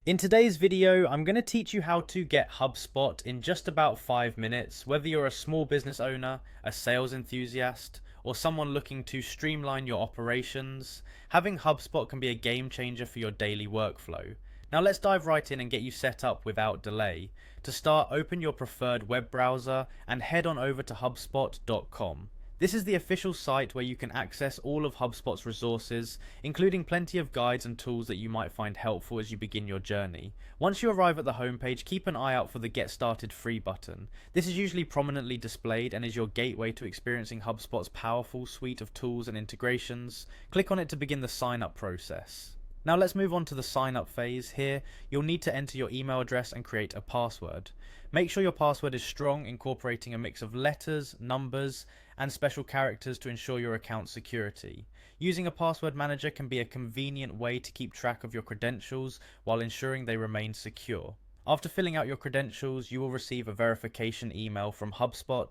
In today's video, I'm going to teach you how to get HubSpot in just about 5 minutes, whether you're a small business owner, a sales enthusiast, or someone looking to streamline your operations. Having HubSpot can be a game changer for your daily workflow. Now let's dive right in and get you set up without delay. To start, open your preferred web browser and head on over to hubspot.com. This is the official site where you can access all of HubSpot's resources, including plenty of guides and tools that you might find helpful as you begin your journey. Once you arrive at the homepage, keep an eye out for the Get Started Free button. This is usually prominently displayed and is your gateway to experiencing HubSpot's powerful suite of tools and integrations. Click on it to begin the sign up process. Now let's move on to the sign up phase. Here, you'll need to enter your email address and create a password. Make sure your password is strong, incorporating a mix of letters, numbers, and special characters to ensure your account's security. Using a password manager can be a convenient way to keep track of your credentials while ensuring they remain secure. After filling out your credentials, you will receive a verification email from HubSpot.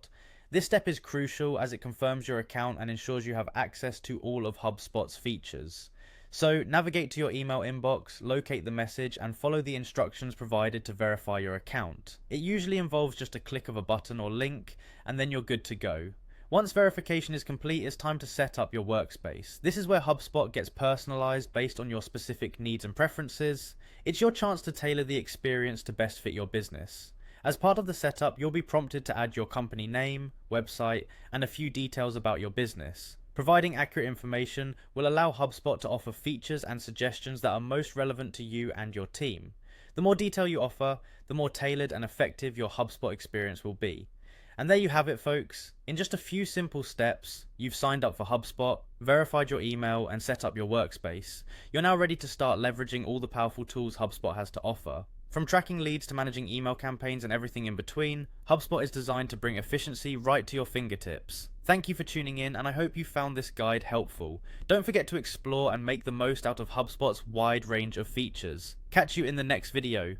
This step is crucial as it confirms your account and ensures you have access to all of HubSpot's features. So navigate to your email inbox, locate the message, and follow the instructions provided to verify your account. It usually involves just a click of a button or link, and then you're good to go. Once verification is complete, it's time to set up your workspace. This is where HubSpot gets personalized based on your specific needs and preferences. It's your chance to tailor the experience to best fit your business. As part of the setup, you'll be prompted to add your company name, website, and a few details about your business. Providing accurate information will allow HubSpot to offer features and suggestions that are most relevant to you and your team. The more detail you offer, the more tailored and effective your HubSpot experience will be. And there you have it, folks. In just a few simple steps, you've signed up for HubSpot, verified your email, and set up your workspace. You're now ready to start leveraging all the powerful tools HubSpot has to offer. From tracking leads to managing email campaigns and everything in between, HubSpot is designed to bring efficiency right to your fingertips. Thank you for tuning in, and I hope you found this guide helpful. Don't forget to explore and make the most out of HubSpot's wide range of features. Catch you in the next video.